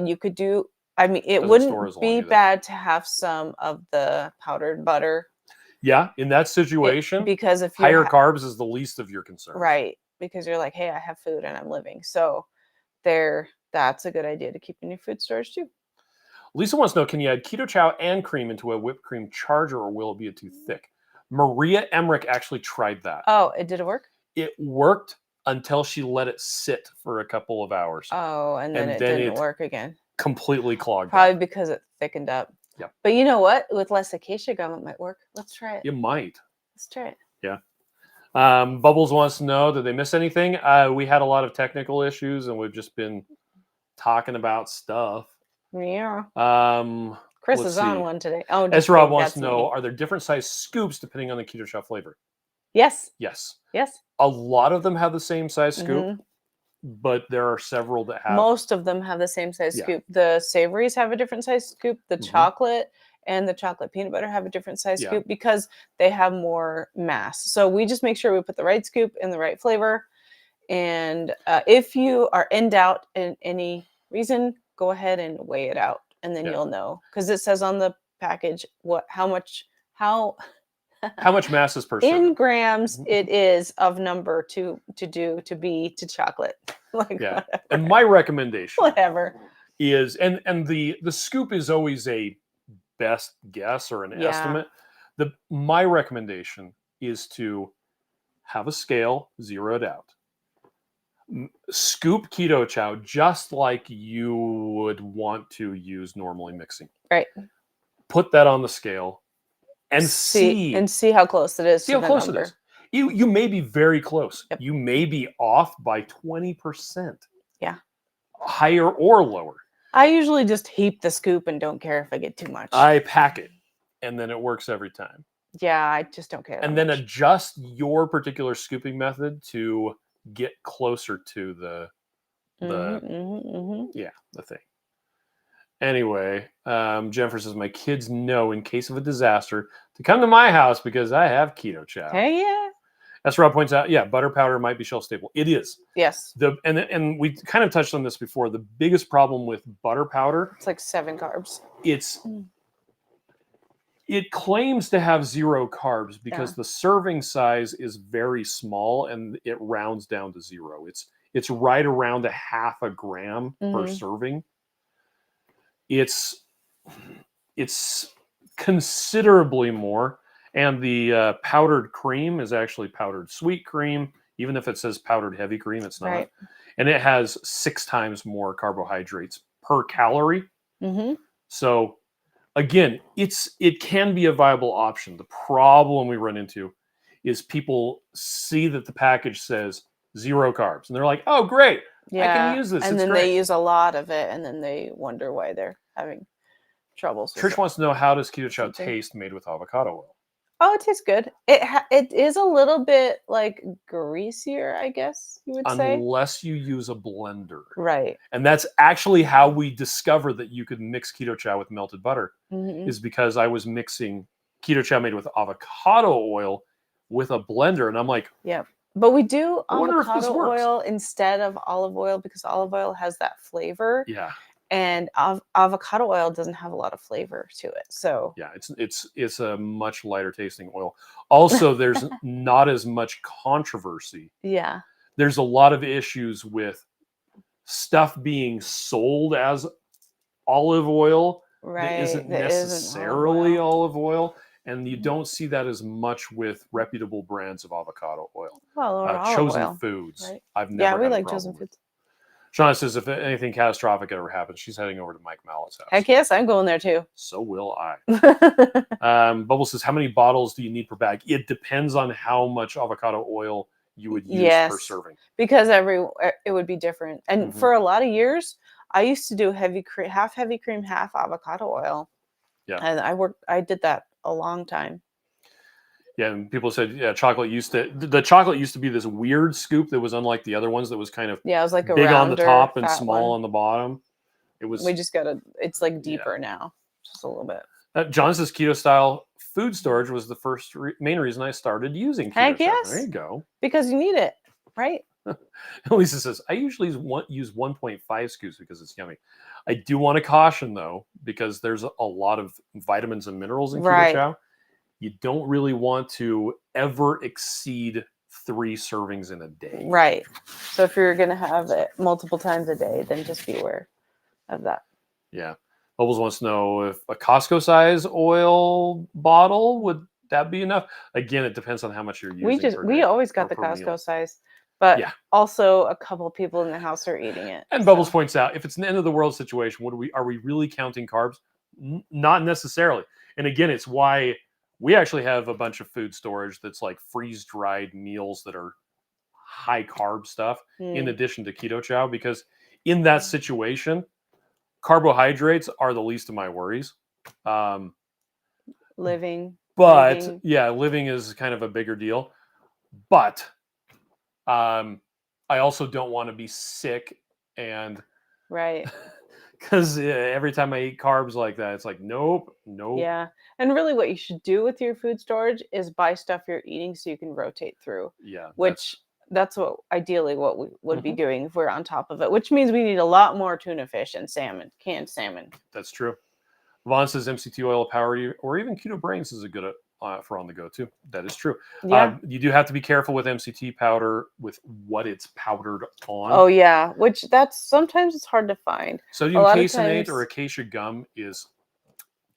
you could do. I mean, it Doesn't store wouldn't as long be either. bad to have some of the powdered butter. Yeah, in that situation, Because if you're higher carbs is the least of your concerns. right, because you're like, hey, I have food and I'm living. So that's a good idea to keep in your food storage too. Lisa wants to know, can you add Keto Chow and cream into a whipped cream charger, or will it be too thick? Maria Emmerich actually tried that. Oh, it did work? It worked until she let it sit for a couple of hours. Oh, and then it didn't work again. Completely clogged Probably up. because it thickened up. Yep. But you know what? With less acacia gum, it might work. Let's try it. You might. Let's try it. Yeah. Bubbles wants to know, did they miss anything? We had a lot of technical issues, and we've just been talking about stuff. Yeah. Chris Let's is on see. one today. Oh, S. Rob wants to that's know, me. are there different size scoops depending on the Keto Chow flavor? Yes. Yes. Yes. A lot of them have the same size scoop, Mhm. but there are several that have. Most of them have the same size Yeah. scoop. The savories have a different size scoop. The Mhm. chocolate and the chocolate peanut butter have a different size Yeah. scoop because they have more mass. So we just make sure we put the right scoop in the right flavor. And if you are in doubt in any reason, go ahead and weigh it out, and then Yeah. you'll know, because it says on the package how much mass is per in serving. grams it is of number to chocolate. Like, Yeah. whatever. And my recommendation Whatever. is, and the scoop is always a best guess or an Yeah. estimate. My recommendation is to have a scale, zero it out. Scoop Keto Chow just like you would want to use normally mixing. Right. Put that on the scale and see how close it is. See how close it is. You may be very close. Yep. You may be off by 20%. Yeah. Higher or lower. I usually just heap the scoop and don't care if I get too much. I pack it, and then it works every time. Yeah, I just don't care. And then adjust your particular scooping method to get closer to the thing. Anyway, Jennifer says, my kids know in case of a disaster to come to my house because I have Keto Chow. Hey, yeah. As Rob points out, yeah, butter powder might be shelf stable. It is. Yes. And we kind of touched on this before. The biggest problem with butter powder, it's like 7 carbs. It claims to have 0 carbs because the serving size is very small and it rounds down to 0. It's right around a half a gram per serving. It's considerably more. And the powdered cream is actually powdered sweet cream. Even if it says powdered heavy cream, it's not. Right. And it has 6 times more carbohydrates per calorie. Mm-hmm. So again, it can be a viable option. The problem we run into is people see that the package says 0 carbs. And they're like, oh, great. Yeah. I can use this. And it's then great. they use a lot of it. And then they wonder why they're having troubles. Trish wants to know, how does Keto Chow taste made with avocado oil? Oh, it tastes good. It is a little bit like greasier, I guess you would say. Unless you use a blender. Right. And that's actually how we discovered that you could mix Keto Chow with melted butter, is because I was mixing Keto Chow made with avocado oil with a blender. And I'm like, yeah. But we do avocado oil instead of olive oil because olive oil has that flavor. Yeah. And avocado oil doesn't have a lot of flavor to it. So yeah, it's a much lighter tasting oil. Also, there's not as much controversy. Yeah. There's a lot of issues with stuff being sold as olive oil that isn't necessarily olive oil. And you don't see that as much with reputable brands of avocado oil. Well, or Chosen oil, Foods. Right? I've never had we like a Chosen with. Foods. Shauna says, if anything catastrophic ever happens, she's heading over to Mike Mallett's house. Heck yes, I'm going there too. So will I. Bubble says, how many bottles do you need per bag? It depends on how much avocado oil you would use per serving. Because it would be different. And for a lot of years, I used to do half heavy cream, half avocado oil. Yeah. And I did that a long time. Yeah, and people said, yeah, the chocolate used to be this weird scoop that was unlike the other ones that was kind of Yeah, it was like a big on the rounder, top and fat small one. on the bottom. It was. We just it's like Yeah. deeper now, just a little bit. John says keto style food storage was the first main reason I started using Keto Chow. Yes. There you go. Because you need it, right? Lisa says, I usually use 1.5 scoops because it's yummy. I do want to caution, though, because there's a lot of vitamins and minerals in Keto Chow. You don't really want to ever exceed 3 servings in a day. Right. So if you're going to have it multiple times a day, then just be aware of that. Yeah. Bubbles wants to know if a Costco size oil bottle, would that be enough? Again, it depends on how much you're using. We always got the Costco size, but also a couple people in the house are eating it. And Bubbles points out, if it's an end of the world situation, are we really counting carbs? Not necessarily. And again, it's why we actually have a bunch of food storage that's like freeze-dried meals that are high carb stuff in addition to Keto Chow, because in that situation, carbohydrates are the least of my worries. Living is kind of a bigger deal. But I also don't want to be sick and because every time I eat carbs like that, it's like nope. Yeah, and really, what you should do with your food storage is buy stuff you're eating so you can rotate through. Yeah, that's what ideally what we would be doing if we're on top of it, which means we need a lot more tuna fish and salmon, canned salmon. That's true. Vaughn says MCT oil power or even keto brains is a good for on the go too. That is true. Yeah. You do have to be careful with MCT powder with what it's powdered on. Oh yeah, which sometimes it's hard to find. Sodium caseinate or acacia gum is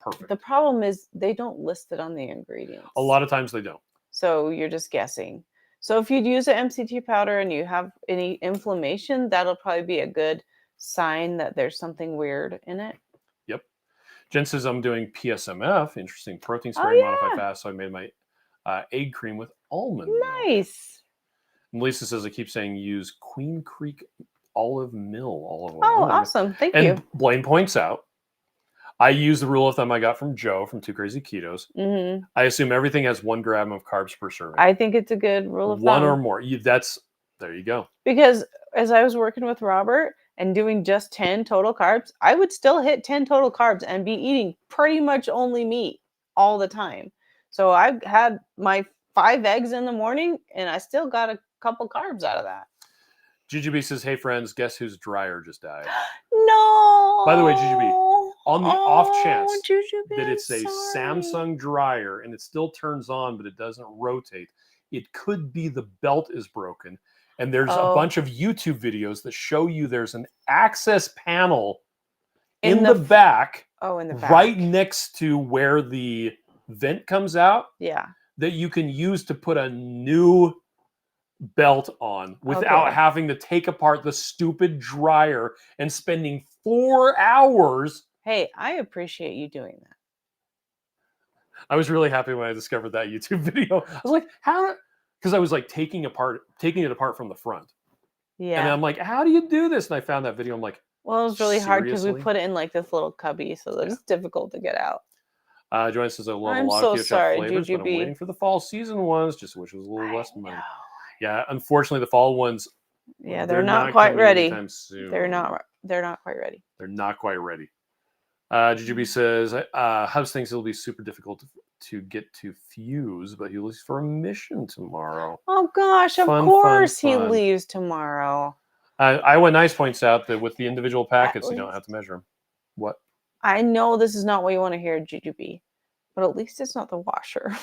perfect. The problem is they don't list it on the ingredients. A lot of times they don't. So you're just guessing. So if you'd use an MCT powder and you have any inflammation, that'll probably be a good sign that there's something weird in it. Yep. Jen says I'm doing PSMF, interesting protein sparing modified fast. So I made my egg cream with almond milk. Nice. And Lisa says I keep saying use Queen Creek olive oil. Oh, awesome. Thank you. And Blaine points out, I use the rule of thumb I got from Joe from Two Crazy Ketos. Mm-hmm. I assume everything has 1 gram of carbs per serving. I think it's a good rule of thumb. 1 or more. There you go. Because as I was working with Robert and doing just 10 total carbs, I would still hit 10 total carbs and be eating pretty much only meat all the time. So I had my 5 eggs in the morning and I still got a couple carbs out of that. GGB says, hey friends, guess whose dryer just died? No. By the way, GGB, on the off chance that it's a Samsung dryer and it still turns on, but it doesn't rotate, it could be the belt is broken. And there's a bunch of YouTube videos that show you there's an access panel in the back. Oh, in the back. Right next to where the vent comes out. Yeah. That you can use to put a new belt on without having to take apart the stupid dryer and spending 4 hours. Hey, I appreciate you doing that. I was really happy when I discovered that YouTube video. I was like, how? Because I was like taking it apart from the front. Yeah. And I'm like, how do you do this? And I found that video. I'm like, well, it was really hard because we put it in like this little cubby, so that it's difficult to get out. Joanne says, I love a lot of Keto Chow flavors, but I'm waiting for the fall season ones. Just wish it was a little less money. Yeah, unfortunately, the fall ones. Yeah, they're not quite ready. They're not quite ready. They're not quite ready. GGB says, Hubs thinks it'll be super difficult to get to Fuse, but he leaves for a mission tomorrow. Oh gosh, of course he leaves tomorrow. Iowa Nice points out that with the individual packets, you don't have to measure them. What? I know this is not what you want to hear, GGB, but at least it's not the washer.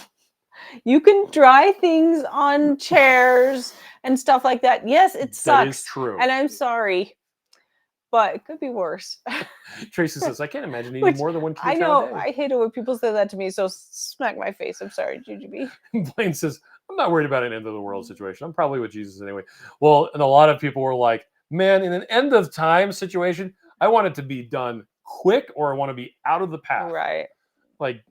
You can dry things on chairs and stuff like that. Yes, it sucks. That is true. And I'm sorry, but it could be worse. Tracy says, I can't imagine eating more than 1 Keto Chow I know. a day. I hate it when people say that to me, so smack my face. I'm sorry, GGB. Blaine says, I'm not worried about an end of the world situation. I'm probably with Jesus anyway. Well, and a lot of people were like, man, in an end of time situation, I want it to be done quick or I want to be out of the path. Right. Like,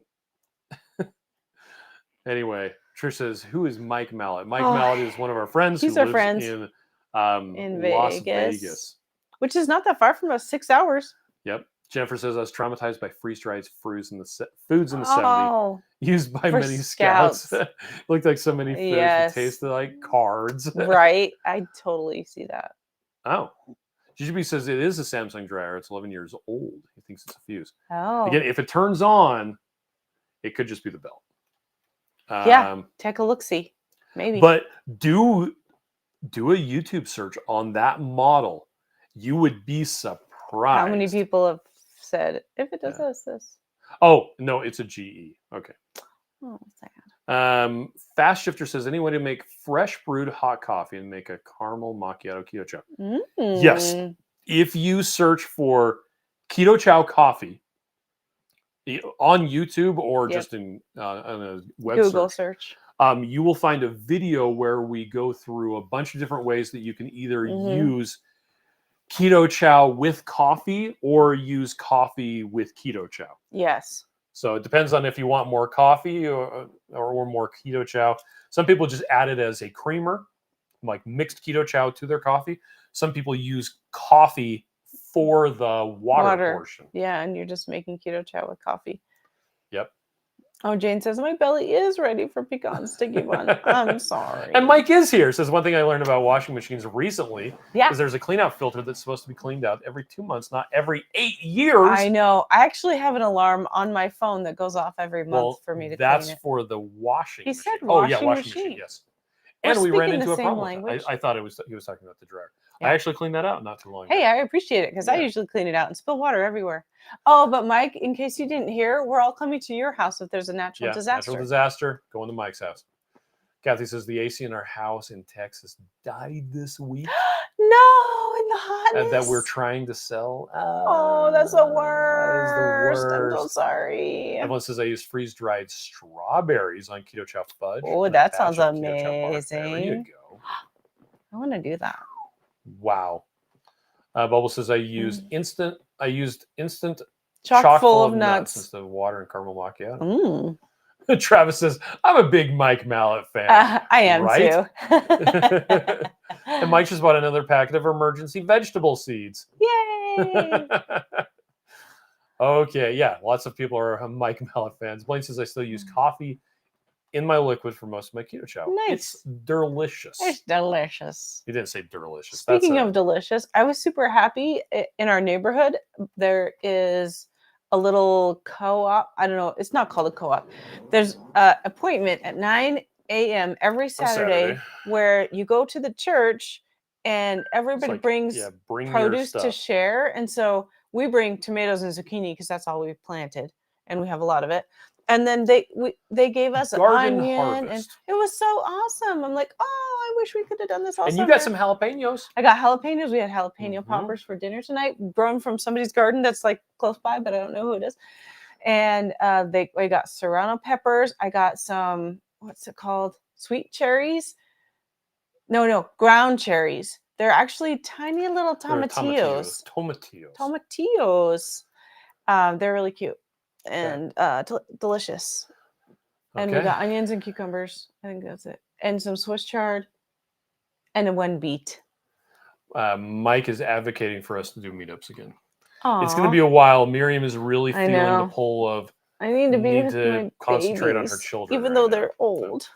anyway, Trish says, who is Mike Mallet? Mike Mallet is one of our friends who lives in Las Vegas. Which is not that far from us, 6 hours. Yep. Jennifer says, I was traumatized by freeze-dried foods in the 70s, Oh, used by for many scouts. scouts. Looked like so many fish that Yes. tasted like cards. Right? I totally see that. Oh. GGB says it is a Samsung dryer. It's 11 years old. He thinks it's a fuse. Oh. Again, if it turns on, it could just be the belt. Yeah, take a look-see. Maybe. But do a YouTube search on that model. You would be surprised. How many people have said, if it does this? Oh, no, it's a GE. Okay. Oh, sad. Fast Shifter says, any way to make fresh brewed hot coffee and make a caramel macchiato Keto Chow? Yes. If you search for Keto Chow coffee on YouTube or just in on a web Google search. You will find a video where we go through a bunch of different ways that you can either use Keto Chow with coffee or use coffee with Keto Chow. Yes. So it depends on if you want more coffee or more Keto Chow. Some people just add it as a creamer, like mixed Keto Chow to their coffee. Some people use coffee for the water portion. Yeah, and you're just making Keto Chow with coffee. Yep. Oh, Jane says, my belly is ready for pecan sticky bun. I'm sorry. And Mike is here. Says, one thing I learned about washing machines recently is there's a clean out filter that's supposed to be cleaned out every 2 months, not every 8 years. I know. I actually have an alarm on my phone that goes off every month for me to clean it. That's for the washing machine. He said washing machine, yes. And we ran into a problem with it. I thought he was talking about the dryer. Yeah. I actually cleaned that out not too long ago. Hey, I appreciate it because I usually clean it out and spill water everywhere. Oh, but Mike, in case you didn't hear, we're all coming to your house if there's a natural disaster. Natural disaster, going to Mike's house. Kathy says the AC in our house in Texas died this week. No, in the hotness. That we're trying to sell. Oh, that's the worst. That is the worst. I'm so sorry. Everyone says I use freeze-dried strawberries on Keto Chow fudge. Oh, that sounds amazing. There you go. I want to do that. Wow. Bubble says I used instant chock full of nuts instead of water and caramel macchiato. Travis says, I'm a big Mike Mallet fan. I am too. And Mike just bought another packet of emergency vegetable seeds. Yay! Okay, yeah, lots of people are Mike Mallet fans. Blaine says I still use coffee in my liquid for most of my Keto Chow. Nice. It's delicious. It's delicious. You didn't say delicious. Speaking of delicious, I was super happy in our neighborhood. There is a little co-op. I don't know. It's not called a co-op. There's an appointment at 9 a.m. every Saturday where you go to the church and everybody brings produce to share. And so we bring tomatoes and zucchini because that's all we've planted and we have a lot of it. And then they gave us an onion, and it was so awesome. I'm like, oh, I wish we could have done this all summer. And you got some jalapenos. I got jalapenos. We had jalapeno poppers for dinner tonight, grown from somebody's garden that's like close by, but I don't know who it is. And we got serrano peppers. I got some, what's it called? Sweet cherries. No, ground cherries. They're actually tiny little tomatillos. Tomatillos. They're really cute. And delicious. And we got onions and cucumbers. I think that's it. And some Swiss chard. And then one beet. Mike is advocating for us to do meetups again. Aww. It's going to be a while. Miriam is really feeling the pull of I need to concentrate on her children. Even though they're old.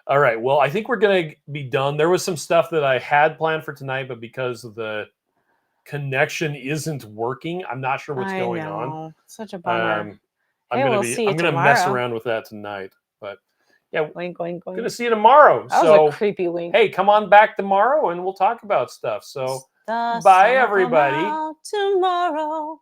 All right. Well, I think we're going to be done. There was some stuff that I had planned for tonight, but because of the connection isn't working, I'm not sure what's going on. Such a bummer. I'm gonna mess around with that tonight, but yeah, wink. Gonna see you tomorrow. That was a creepy wink. Hey, come on back tomorrow and we'll talk about stuff. So bye, everybody. Tomorrow.